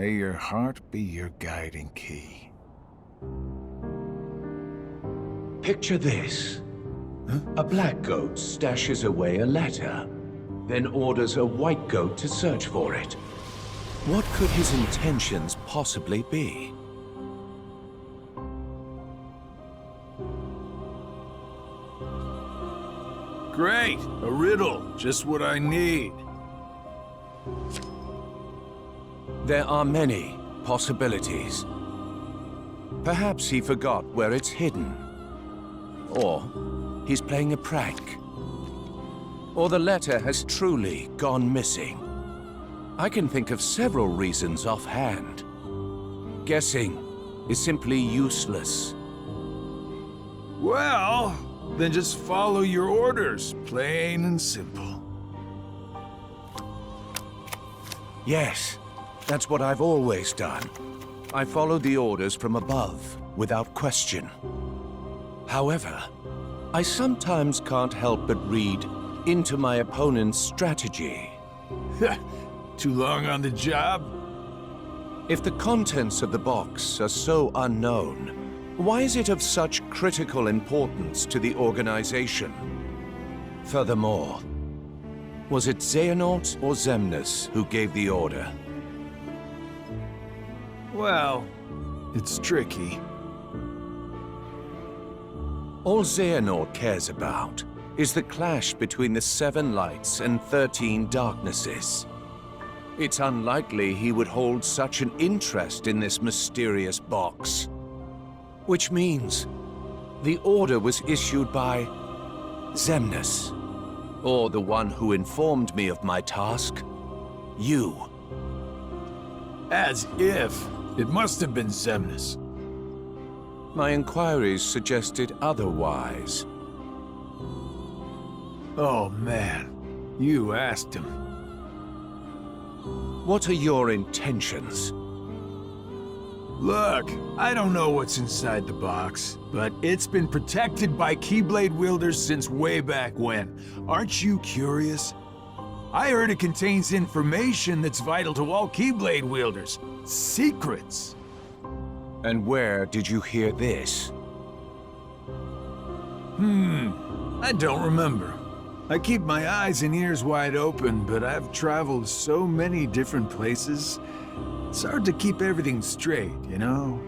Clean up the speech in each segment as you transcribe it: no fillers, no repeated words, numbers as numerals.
May your heart be your guiding key. Picture this. A black goat stashes away a letter, then orders a white goat to search for it. What could his intentions possibly be? Great! A riddle. Just what I need. There are many possibilities. Perhaps he forgot where it's hidden. Or he's playing a prank. Or the letter has truly gone missing. I can think of several reasons offhand. Guessing is simply useless. Well, then just follow your orders, plain and simple. Yes, that's what I've always done. I follow the orders from above, without question. However, I sometimes can't help but read into my opponent's strategy. Too long on the job? If the contents of the box are so unknown, why is it of such critical importance to the organization? Furthermore, was it Xehanort or Xemnas who gave the order? Well, it's tricky. All Xehanort cares about is the clash between the 7 lights and 13 darknesses. It's unlikely he would hold such an interest in this mysterious box. Which means the order was issued by Xemnas, or the one who informed me of my task, you. As if. It must have been Xemnas. My inquiries suggested otherwise. Oh man, you asked him. What are your intentions? Look, I don't know what's inside the box, but it's been protected by Keyblade wielders since way back when. Aren't you curious? I heard it contains information that's vital to all Keyblade wielders. Secrets. And where did you hear this? I don't remember. I keep my eyes and ears wide open, but I've traveled so many different places. It's hard to keep everything straight, you know?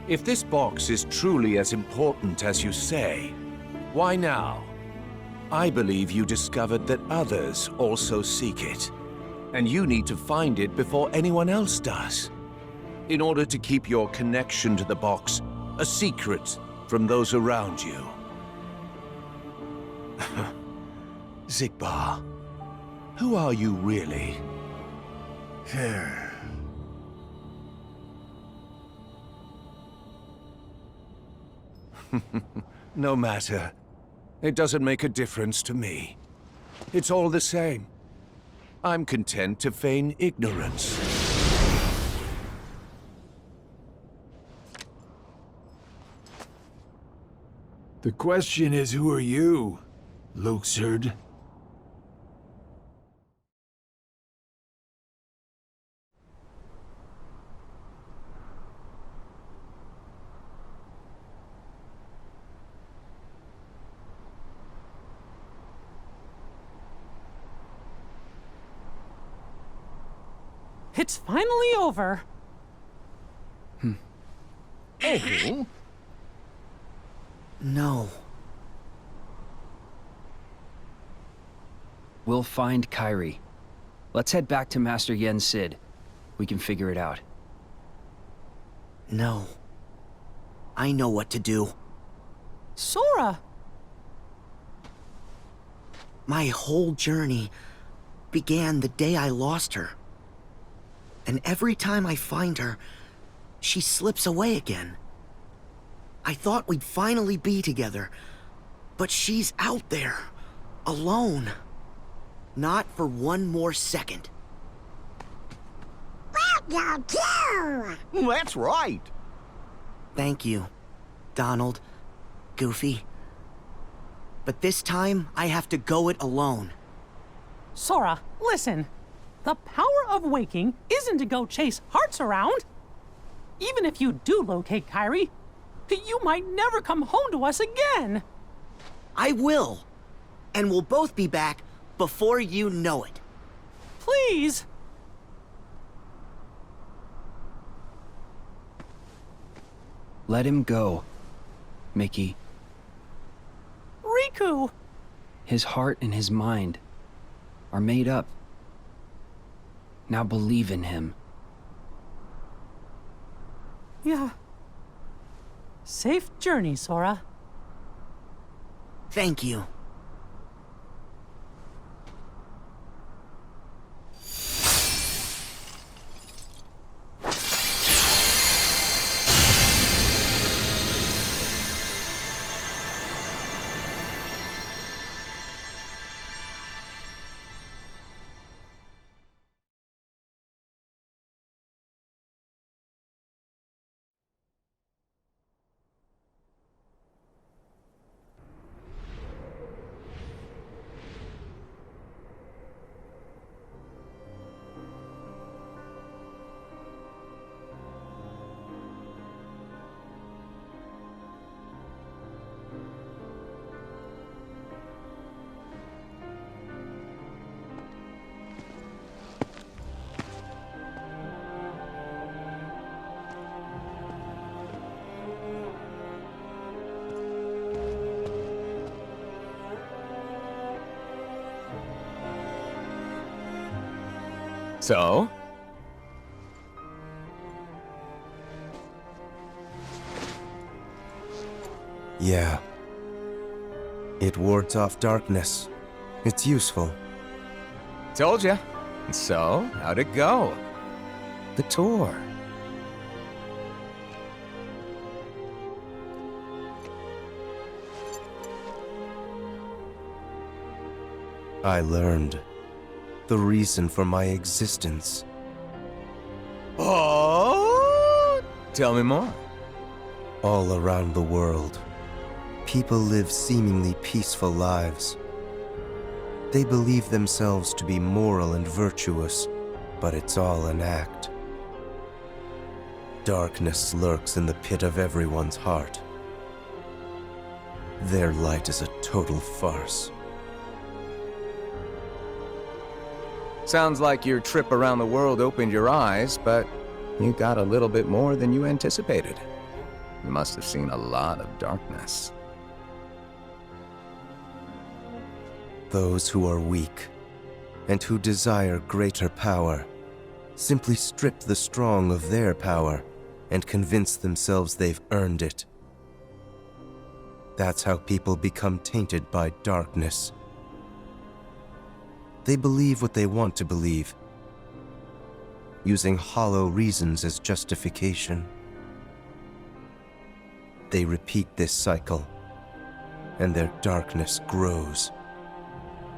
If this box is truly as important as you say, why now? I believe you discovered that others also seek it, and you need to find it before anyone else does, in order to keep your connection to the box a secret from those around you. Xigbar, who are you really? No matter. It doesn't make a difference to me. It's all the same. I'm content to feign ignorance. The question is, who are you, Luxord? It's finally over. Oh. No. We'll find Kairi. Let's head back to Master Yen Sid. We can figure it out. No. I know what to do. Sora! My whole journey began the day I lost her. And every time I find her, she slips away again. I thought we'd finally be together, but she's out there, alone. Not for one more second. Welcome to! That's right. Thank you, Donald, Goofy. But this time, I have to go it alone. Sora, listen. The power of waking isn't to go chase hearts around. Even if you do locate Kairi, you might never come home to us again. I will. And we'll both be back before you know it. Please. Let him go, Mickey. Riku! His heart and his mind are made up. Now believe in him. Yeah. Safe journey, Sora. Thank you. So? Yeah. It wards off darkness. It's useful. Told ya. So, how'd it go? The tour. I learned the reason for my existence. Oh! Tell me more. All around the world, people live seemingly peaceful lives. They believe themselves to be moral and virtuous, but it's all an act. Darkness lurks in the pit of everyone's heart. Their light is a total farce. Sounds like your trip around the world opened your eyes, but you got a little bit more than you anticipated. You must have seen a lot of darkness. Those who are weak and who desire greater power simply strip the strong of their power and convince themselves they've earned it. That's how people become tainted by darkness. They believe what they want to believe, using hollow reasons as justification. They repeat this cycle, and their darkness grows.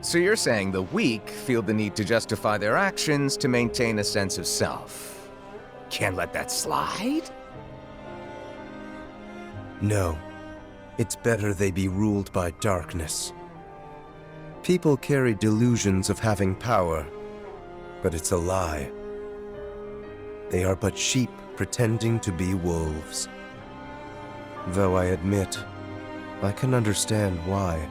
So you're saying the weak feel the need to justify their actions to maintain a sense of self. Can't let that slide? No, it's better they be ruled by darkness. People carry delusions of having power, but it's a lie. They are but sheep pretending to be wolves. Though I admit, I can understand why.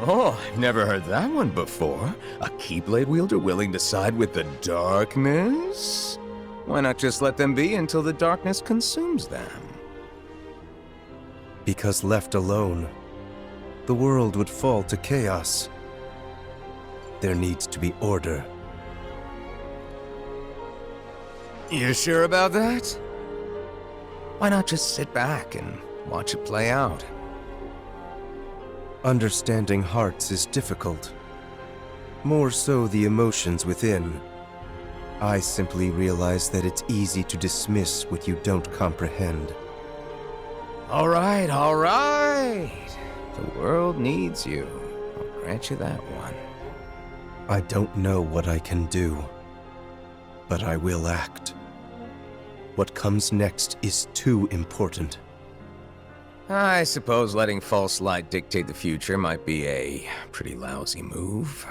Oh, I've never heard that one before. A Keyblade wielder willing to side with the darkness? Why not just let them be until the darkness consumes them? Because left alone, the world would fall to chaos. There needs to be order. You sure about that? Why not just sit back and watch it play out? Understanding hearts is difficult. More so the emotions within. I simply realize that it's easy to dismiss what you don't comprehend. All right, all right. The world needs you. I'll grant you that one. I don't know what I can do, but I will act. What comes next is too important. I suppose letting false light dictate the future might be a pretty lousy move.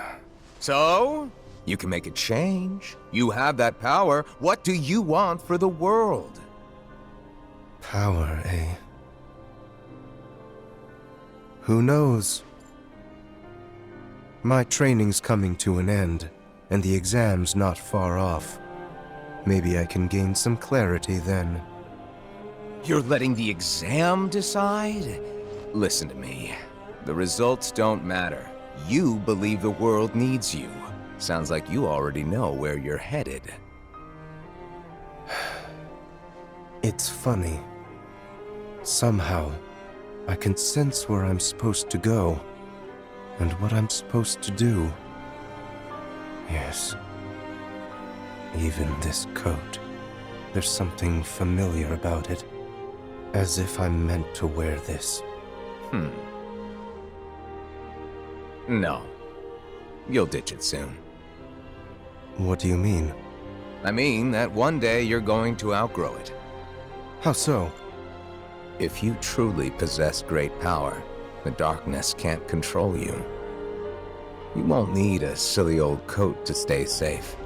So, you can make a change. You have that power. What do you want for the world? Power, eh? Who knows? My training's coming to an end, and the exam's not far off. Maybe I can gain some clarity then. You're letting the exam decide? Listen to me. The results don't matter. You believe the world needs you. Sounds like you already know where you're headed. It's funny. Somehow, I can sense where I'm supposed to go, and what I'm supposed to do. Yes. Even this coat. There's something familiar about it. As if I'm meant to wear this. No. You'll ditch it soon. What do you mean? I mean that one day you're going to outgrow it. How so? If you truly possess great power, the darkness can't control you. You won't need a silly old coat to stay safe.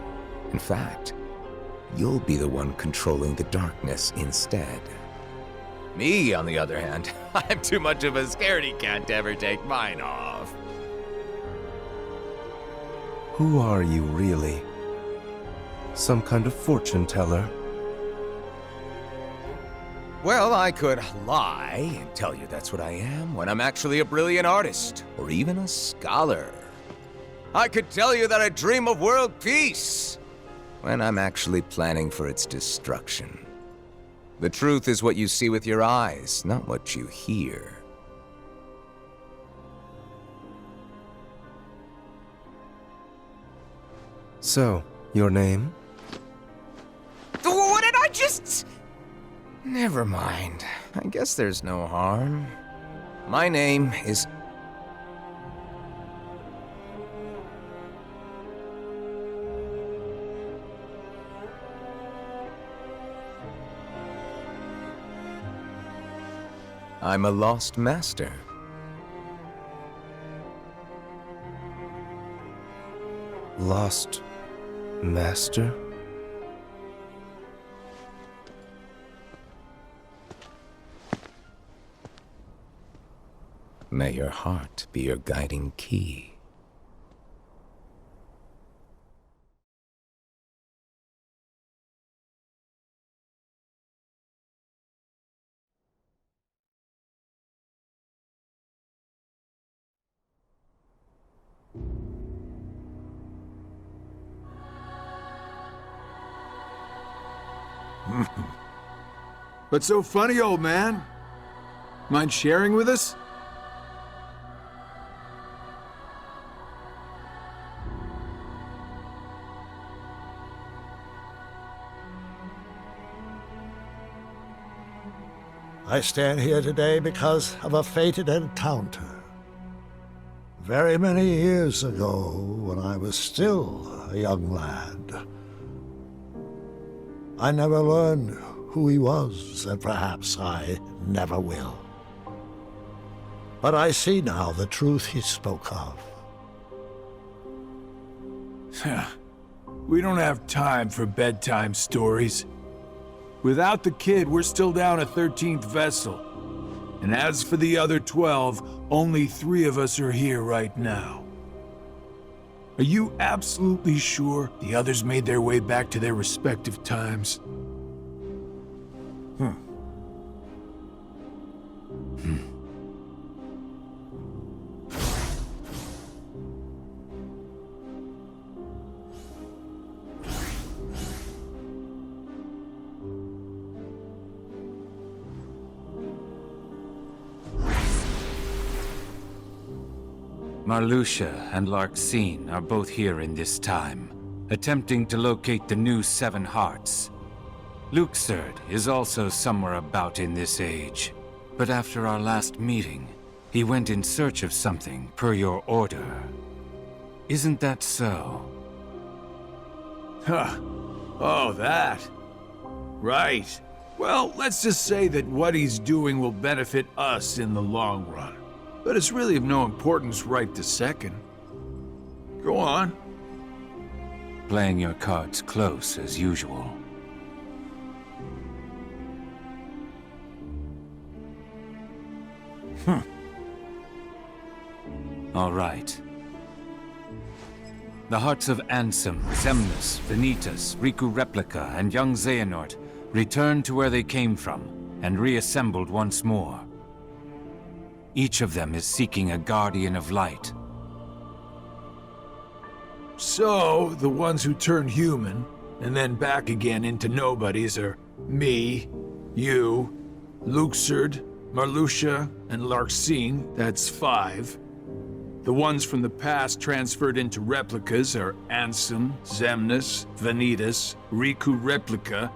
In fact, you'll be the one controlling the darkness instead. Me, on the other hand, I'm too much of a scaredy cat to ever take mine off. Who are you, really? Some kind of fortune teller? Well, I could lie and tell you that's what I am when I'm actually a brilliant artist, or even a scholar. I could tell you that I dream of world peace when I'm actually planning for its destruction. The truth is what you see with your eyes, not what you hear. So, your name? What did I just... Never mind. I guess there's no harm. My name is... I'm a lost master. Lost master? May your heart be your guiding key. What's so funny, old man? Mind sharing with us? I stand here today because of a fated encounter. Very many years ago, when I was still a young lad. I never learned who he was, and perhaps I never will. But I see now the truth he spoke of. We don't have time for bedtime stories. Without the kid, we're still down a 13th vessel. And as for the other 12, only 3 of us are here right now. Are you absolutely sure the others made their way back to their respective times? Marluxia and Larxene are both here in this time, attempting to locate the new 7 hearts. Luxord is also somewhere about in this age, but after our last meeting, he went in search of something per your order. Isn't that so? Huh. Oh, that. Right. Well, let's just say that what he's doing will benefit us in the long run. But it's really of no importance right this second. Go on. Playing your cards close as usual. All right. The hearts of Ansem, Xemnas, Vanitas, Riku Replica, and young Xehanort returned to where they came from and reassembled once more. Each of them is seeking a guardian of light. So, the ones who turned human, and then back again into nobodies are me, you, Luxord, Marluxia, and Larxene, that's 5. The ones from the past transferred into replicas are Ansem, Xemnas, Vanitas, Riku Replica,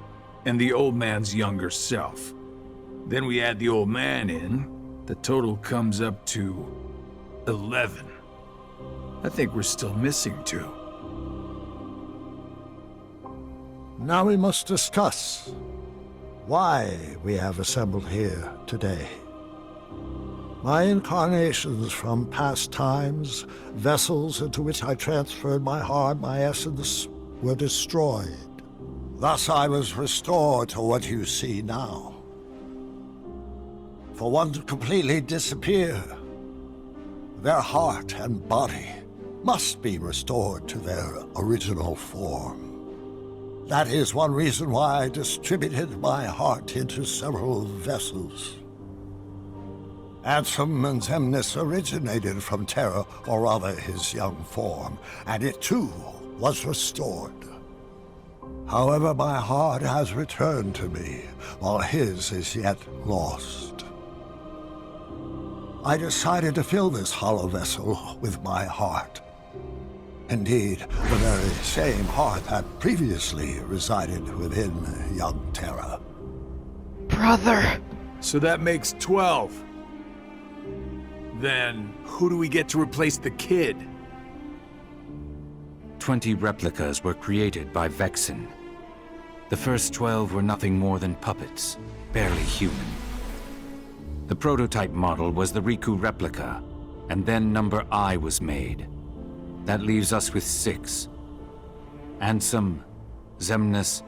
and the old man's younger self. Then we add the old man in, the total comes up to 11. I think we're still missing 2. Now we must discuss why we have assembled here today. My incarnations from past times, vessels into which I transferred my heart, my essence, were destroyed. Thus I was restored to what you see now. For one to completely disappear, their heart and body must be restored to their original form. That is one reason why I distributed my heart into several vessels. Ansem and Xemnas originated from Terra, or rather his young form, and it too was restored. However, my heart has returned to me, while his is yet lost. I decided to fill this hollow vessel with my heart. Indeed, the very same heart that previously resided within young Terra. Brother! So that makes 12. Then, who do we get to replace the kid? 20 replicas were created by Vexen. The first 12 were nothing more than puppets, barely human. The prototype model was the Riku replica, and then number I was made. That leaves us with 6. Ansem, Xemnas,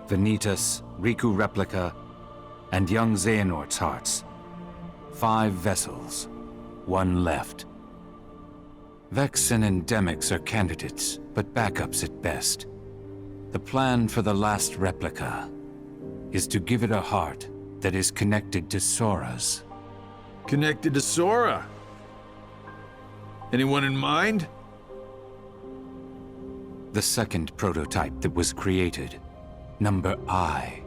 Vanitas, Riku replica, and young Xehanort's hearts. 5 vessels. 1 left. Vexen and Demyx are candidates, but backups at best. The plan for the last replica is to give it a heart that is connected to Sora's. Connected to Sora? Anyone in mind? The second prototype that was created, number I.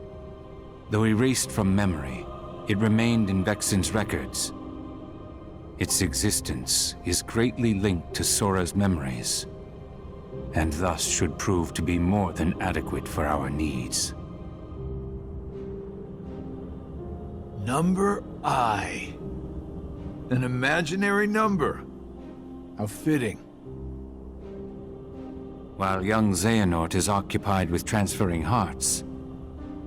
Though erased from memory, it remained in Vexen's records. Its existence is greatly linked to Sora's memories, and thus should prove to be more than adequate for our needs. Number I. An imaginary number. How fitting. While young Xehanort is occupied with transferring hearts,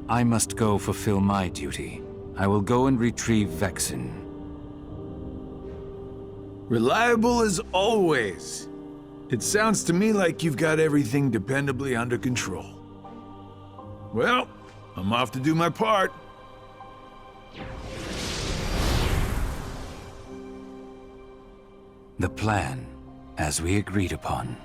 I must go fulfill my duty. I will go and retrieve Vexen. Reliable as always. It sounds to me like you've got everything dependably under control. Well, I'm off to do my part. The plan, as we agreed upon.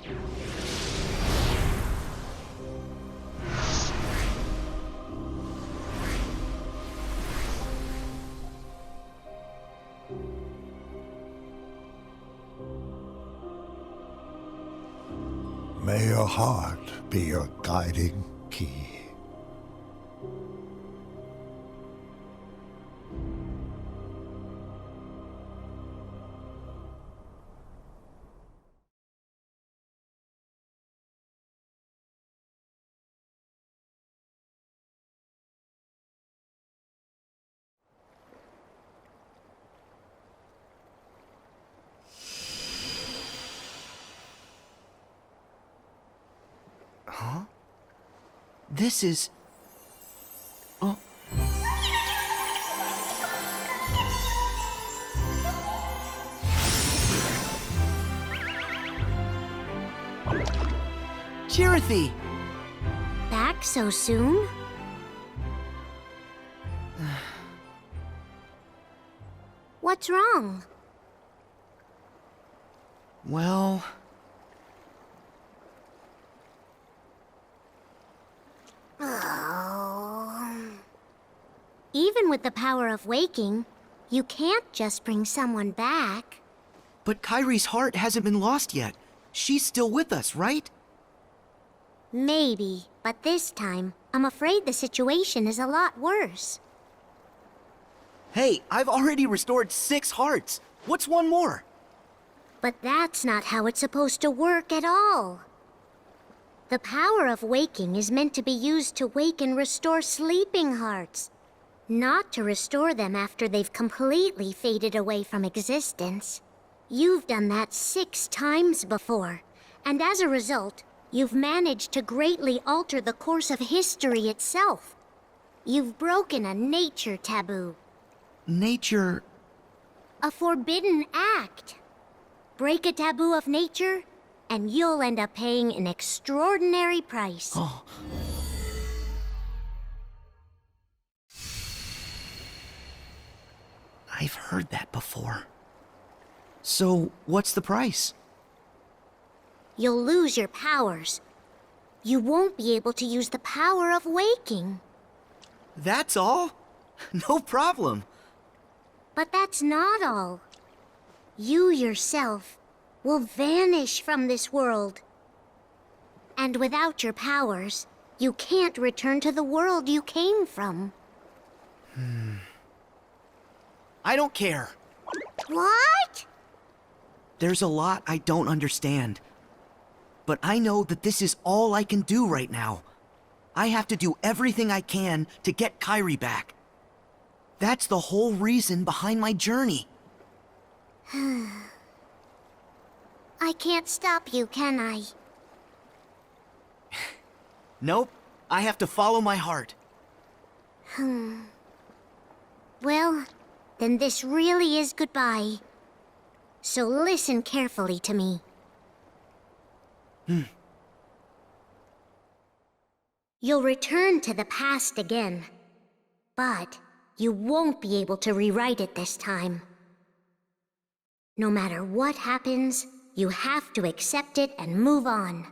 May your heart be your guiding key. This is... Oh. Chirithy! Back so soon? What's wrong? Well... Oh. Even with the power of waking, you can't just bring someone back. But Kyrie's heart hasn't been lost yet. She's still with us, right? Maybe, but this time, I'm afraid the situation is a lot worse. Hey, I've already restored 6 hearts. What's one more? But that's not how it's supposed to work at all. The power of waking is meant to be used to wake and restore sleeping hearts, not to restore them after they've completely faded away from existence. You've done that 6 times before, and as a result, you've managed to greatly alter the course of history itself. You've broken a nature taboo. Nature... A forbidden act. Break a taboo of nature, and you'll end up paying an extraordinary price. Oh. I've heard that before. So, what's the price? You'll lose your powers. You won't be able to use the power of waking. That's all? No problem. But that's not all. You yourself will vanish from this world. And without your powers, you can't return to the world you came from. I don't care. What? There's a lot I don't understand. But I know that this is all I can do right now. I have to do everything I can to get Kyrie back. That's the whole reason behind my journey. I can't stop you, can I? Nope. I have to follow my heart. Well, then this really is goodbye. So listen carefully to me. You'll return to the past again, but you won't be able to rewrite it this time. No matter what happens, you have to accept it and move on.